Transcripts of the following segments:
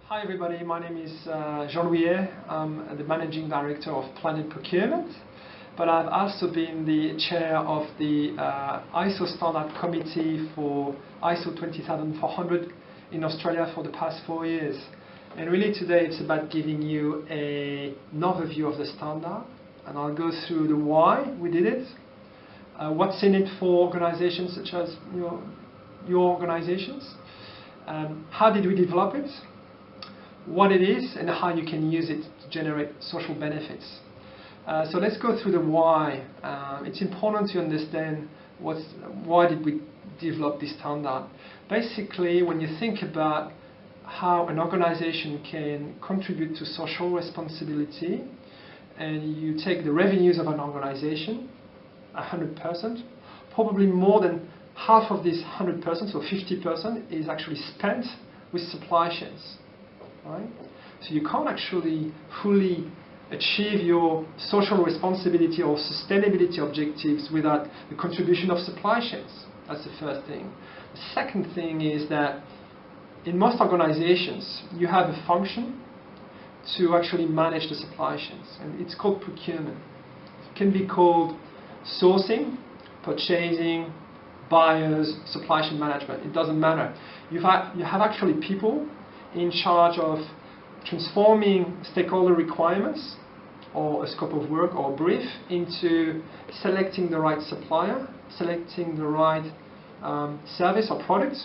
Hi everybody, my name is Jean-Louis Haie. I'm the Managing Director of Planet Procurement, but I've also been the Chair of the ISO Standard Committee for ISO 20400 in Australia for the past 4 years. And really today it's about giving you an overview of the standard, and I'll go through the why we did it, what's in it for organizations such as your organizations, how did we develop it, what it is, and how you can use it to generate social benefits. So let's go through the why. It's important to understand why did we develop this standard. Basically, when you think about how an organization can contribute to social responsibility, and you take the revenues of an organization, 100%, probably more than half of this 100%, so 50%, is actually spent with supply chains. Right? So you can't actually fully achieve your social responsibility or sustainability objectives without the contribution of supply chains. That's the first thing. The second thing is that in most organizations you have a function to actually manage the supply chains, and it's called procurement. It can be called sourcing, purchasing, buyers, supply chain management. It doesn't matter. You have actually people in charge of transforming stakeholder requirements or a scope of work or a brief into selecting the right supplier, selecting the right service or product,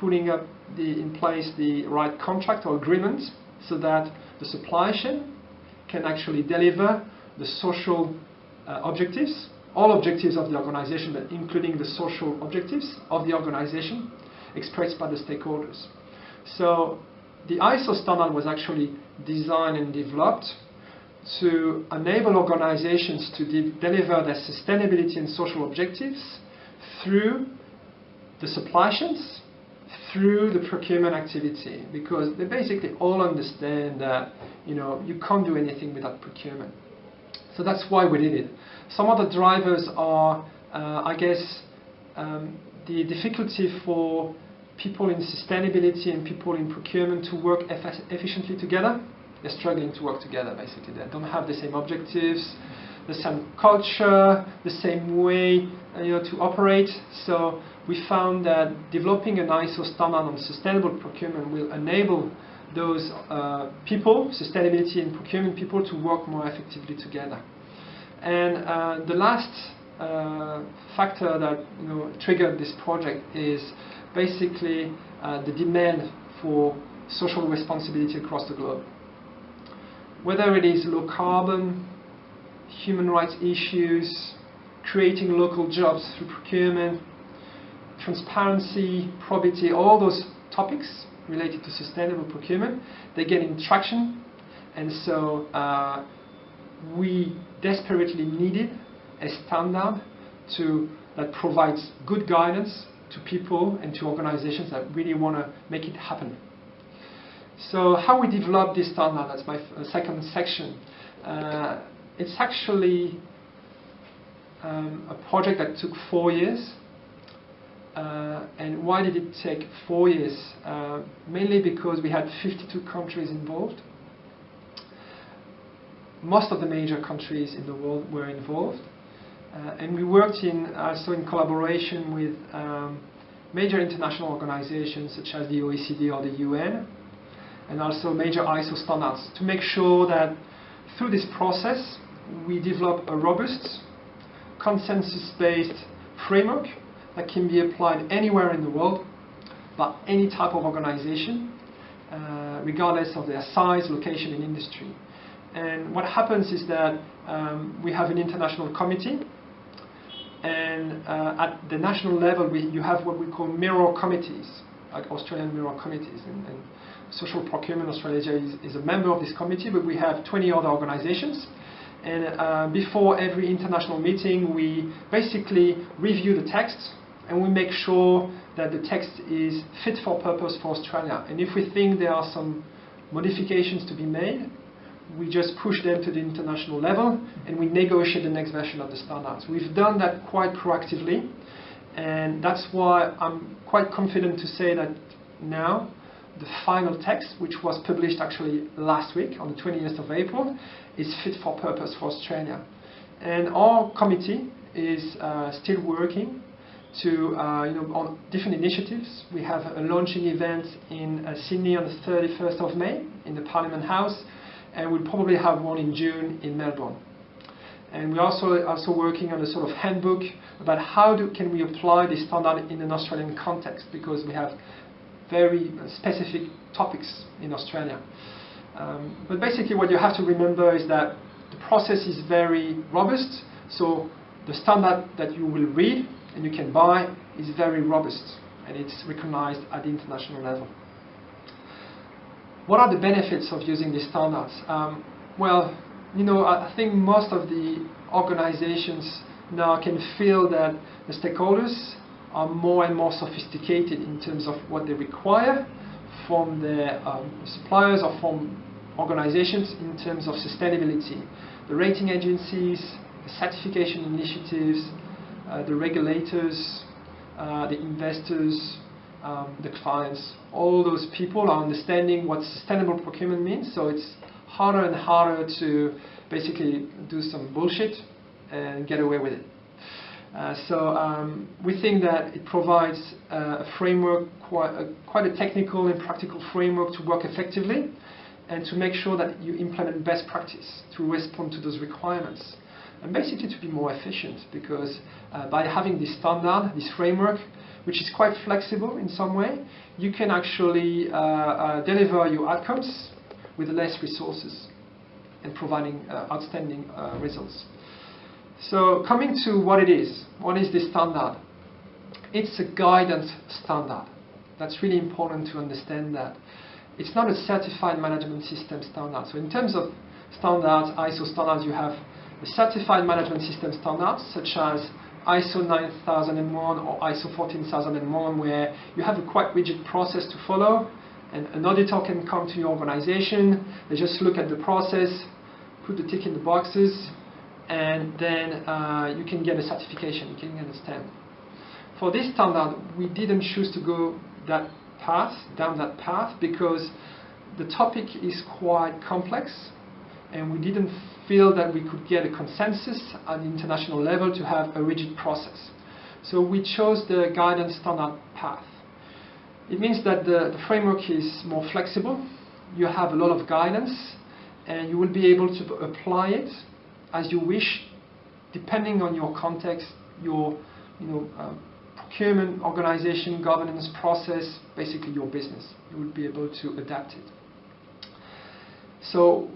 putting up in place the right contract or agreement so that the supply chain can actually deliver the social objectives, all objectives of the organization, but including the social objectives of the organization expressed by the stakeholders. So the ISO standard was actually designed and developed to enable organizations to deliver their sustainability and social objectives through the supply chains, through the procurement activity, because they basically all understand that you can't do anything without procurement. So that's why we did it. Some of the drivers are, I guess, the difficulty for people in sustainability and people in procurement to work efficiently together. They're struggling to work together, basically. They don't have the same objectives, the same culture, the same way to operate. So we found that developing an ISO standard on sustainable procurement will enable those people, sustainability and procurement people, to work more effectively together. And the last factor that triggered this project is basically the demand for social responsibility across the globe. Whether it is low carbon, human rights issues, creating local jobs through procurement, transparency, probity, all those topics related to sustainable procurement, they're getting traction, and so we desperately needed a standard that provides good guidance to people and to organizations that really want to make it happen. So how we developed this standard, that's my second section. It's actually a project that took 4 years. And why did it take 4 years? Mainly because we had 52 countries involved. Most of the major countries in the world were involved. And we worked also in collaboration with major international organizations such as the OECD or the UN, and also major ISO standards, to make sure that through this process we develop a robust, consensus-based framework that can be applied anywhere in the world by any type of organization, regardless of their size, location, and industry. And what happens is that we have an international committee, and at the national level you have what we call mirror committees, like Australian mirror committees, and Social Procurement Australia is a member of this committee, but we have 20 other organizations. And before every international meeting we basically review the text, and we make sure that the text is fit for purpose for Australia. And if we think there are some modifications to be made, we just push them to the international level and we negotiate the next version of the standards. We've done that quite proactively, and that's why I'm quite confident to say that now the final text, which was published actually last week on the 20th of April, is fit for purpose for Australia. And our committee is still working to, on different initiatives. We have a launching event in Sydney on the 31st of May in the Parliament House, and we'll probably have one in June in Melbourne. And we're also working on a sort of handbook about how can we apply this standard in an Australian context, because we have very specific topics in Australia. But basically what you have to remember is that the process is very robust, so the standard that you will read and you can buy is very robust, and it's recognized at the international level. What are the benefits of using these standards? Well, I think most of the organizations now can feel that the stakeholders are more and more sophisticated in terms of what they require from their suppliers or from organizations in terms of sustainability. The rating agencies, the certification initiatives, the regulators, the investors, the clients, all those people are understanding what sustainable procurement means, so it's harder and harder to basically do some bullshit and get away with it. So we think that it provides a framework, quite a technical and practical framework to work effectively and to make sure that you implement best practice to respond to those requirements. And basically to be more efficient, because by having this standard, this framework, which is quite flexible in some way, you can actually deliver your outcomes with less resources and providing outstanding results. So coming to what it is this standard? It's a guidance standard. That's really important to understand that. It's not a certified management system standard. So in terms of standards, ISO standards, you have the certified management system standards, such as ISO 9001 or ISO 14001, where you have a quite rigid process to follow, and an auditor can come to your organization, they just look at the process, put the tick in the boxes, and then you can get a certification, you can get a stamp. For this standard, we didn't choose to go down that path, because the topic is quite complex, and we didn't feel that we could get a consensus at the international level to have a rigid process. So we chose the guidance standard path. It means that the framework is more flexible, you have a lot of guidance, and you will be able to apply it as you wish, depending on your context, your procurement, organization, governance process, basically your business. You will be able to adapt it. So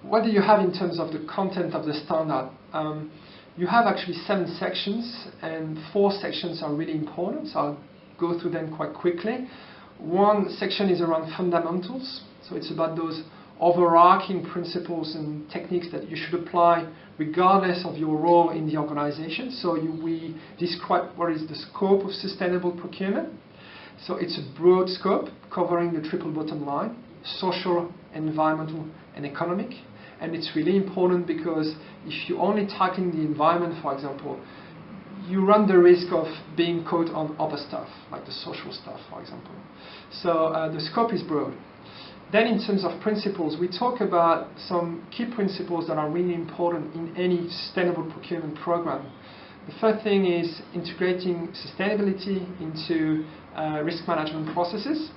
what do you have in terms of the content of the standard? You have actually 7 sections, and 4 sections are really important, so I'll go through them quite quickly. One section is around fundamentals, so it's about those overarching principles and techniques that you should apply regardless of your role in the organization. So we describe what is the scope of sustainable procurement. So it's a broad scope covering the triple bottom line: social, environmental, and economic. And it's really important because if you're only tackling the environment, for example, you run the risk of being caught on other stuff, like the social stuff, for example. So the scope is broad. Then in terms of principles, we talk about some key principles that are really important in any sustainable procurement program. The first thing is integrating sustainability into risk management processes.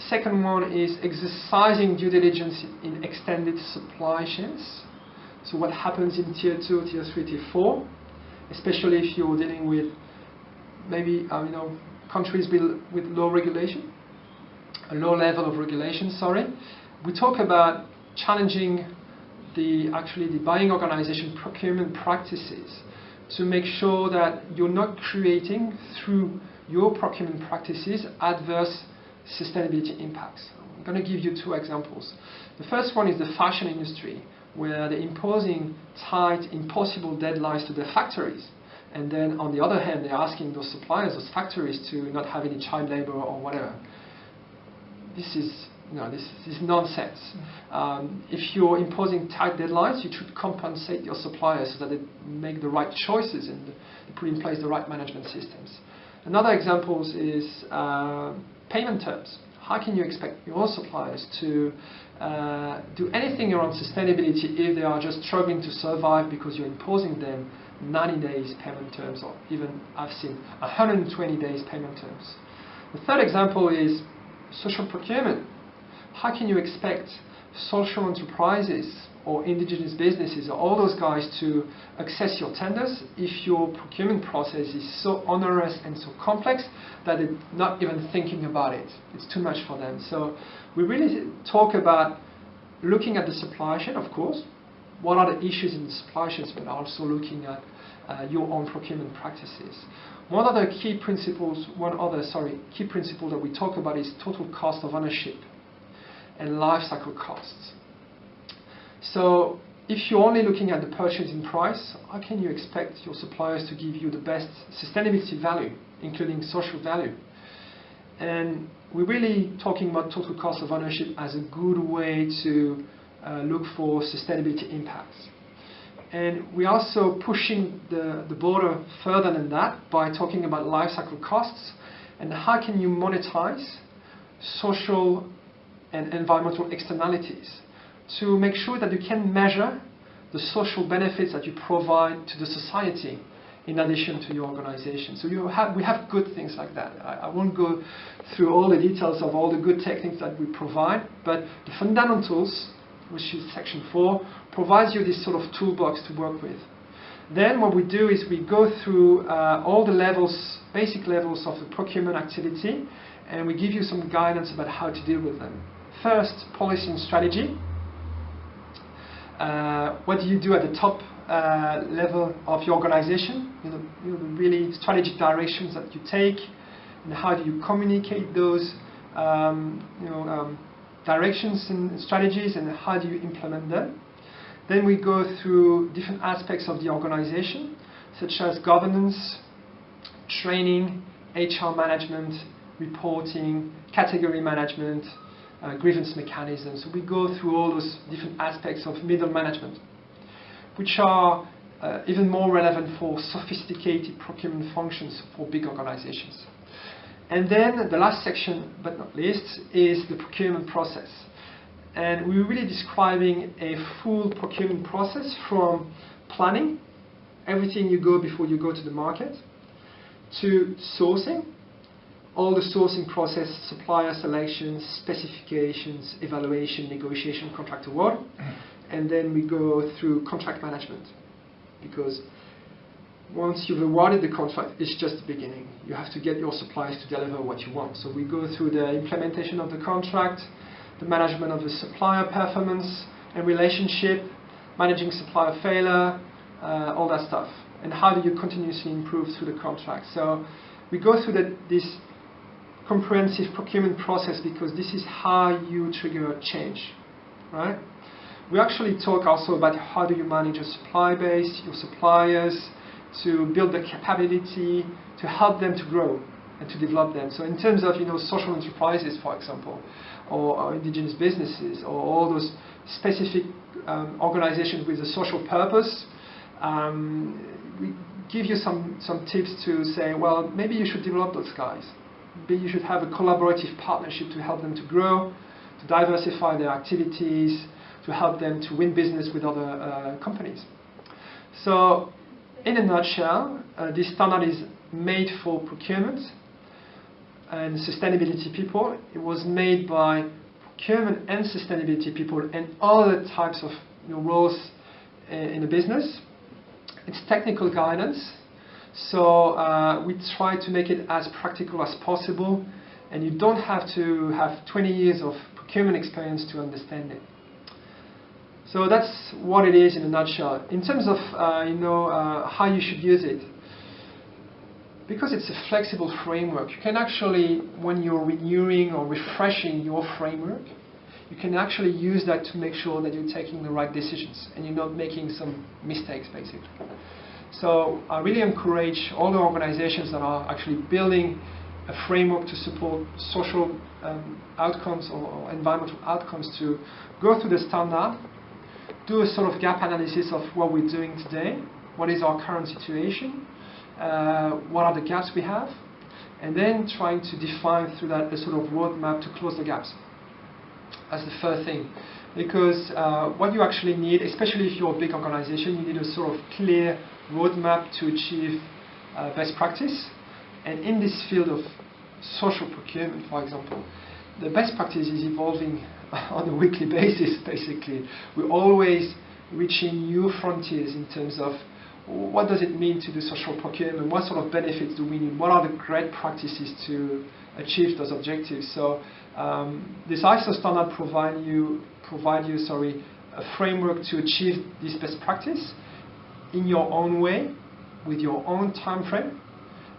Second one is exercising due diligence in extended supply chains. So what happens in Tier 2, Tier 3, Tier 4, especially if you're dealing with maybe countries with low regulation, a low level of regulation, sorry. We talk about challenging the buying organization procurement practices to make sure that you're not creating, through your procurement practices, adverse sustainability impacts. I'm going to give you 2 examples. The first one is the fashion industry, where they're imposing tight, impossible deadlines to their factories. And then on the other hand, they're asking those suppliers, those factories, to not have any child labor or whatever. This is nonsense. If you're imposing tight deadlines, you should compensate your suppliers so that they make the right choices and they put in place the right management systems. Another example is payment terms. how can you expect your suppliers to do anything around sustainability if they are just struggling to survive because you're imposing them 90 days payment terms, or even I've seen 120 days payment terms. The third example is social procurement. How can you expect social enterprises or indigenous businesses or all those guys to access your tenders if your procurement process is so onerous and so complex that they're not even thinking about it? It's too much for them. So we really talk about looking at the supply chain, of course. What are the issues in the supply chains, but also looking at your own procurement practices. One other key principle that we talk about is total cost of ownership and life cycle costs. So if you're only looking at the purchasing price, how can you expect your suppliers to give you the best sustainability value, including social value? And we're really talking about total cost of ownership as a good way to look for sustainability impacts. And we're also pushing the border further than that by talking about life cycle costs and how can you monetize social and environmental externalities to make sure that you can measure the social benefits that you provide to the society in addition to your organization. So we have good things like that. I won't go through all the details of all the good techniques that we provide, but the fundamentals, which is section 4, provides you this sort of toolbox to work with. Then what we do is we go through all the levels, basic levels of the procurement activity, and we give you some guidance about how to deal with them. First, policy and strategy. What do you do at the top level of your organization? The really strategic directions that you take, and how do you communicate those directions and strategies, and how do you implement them? Then we go through different aspects of the organization, such as governance, training, HR management, reporting, category management, grievance mechanisms. So we go through all those different aspects of middle management, which are even more relevant for sophisticated procurement functions for big organizations. And then the last section, but not least, is the procurement process. And we're really describing a full procurement process from planning, everything you go before you go to the market, to sourcing, all the sourcing process, supplier selection, specifications, evaluation, negotiation, contract award. And then we go through contract management, because once you've awarded the contract, it's just the beginning. You have to get your suppliers to deliver what you want. So we go through the implementation of the contract, the management of the supplier performance and relationship, managing supplier failure, all that stuff. And how do you continuously improve through the contract? So we go through this comprehensive procurement process because this is how you trigger change, right? We actually talk also about how do you manage your supply base, your suppliers, to build the capability to help them to grow and to develop them. So in terms of social enterprises, for example, or indigenous businesses, or all those specific organizations with a social purpose, we give you some tips to say, well, maybe you should develop those guys. Maybe you should have a collaborative partnership to help them to grow, to diversify their activities, to help them to win business with other companies. So in a nutshell, this standard is made for procurement and sustainability people. It was made by procurement and sustainability people and other types of roles in a business. It's technical guidance, so we try to make it as practical as possible, and you don't have to have 20 years of procurement experience to understand it. So that's what it is in a nutshell. In terms of how you should use it, because it's a flexible framework, you can actually, when you're renewing or refreshing your framework, you can actually use that to make sure that you're taking the right decisions and you're not making some mistakes, basically. So I really encourage all the organizations that are actually building a framework to support social outcomes or environmental outcomes to go through the standard, do a sort of gap analysis of what we're doing today, what is our current situation, what are the gaps we have, and then trying to define through that a sort of roadmap to close the gaps. That's the first thing. Because what you actually need, especially if you're a big organization, you need a sort of clear roadmap to achieve best practice. And in this field of social procurement, for example, the best practice is evolving on a weekly basis, basically. We're always reaching new frontiers in terms of what does it mean to do social procurement, what sort of benefits do we need, what are the great practices to achieve those objectives. So this ISO standard provide you a framework to achieve this best practice in your own way, with your own time frame,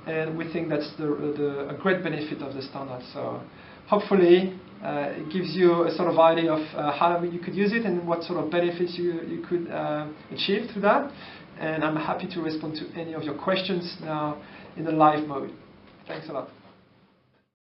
and we think that's a great benefit of the standard. So hopefully it gives you a sort of idea of how you could use it and what sort of benefits you could achieve through that. And I'm happy to respond to any of your questions now in the live mode. Thanks a lot.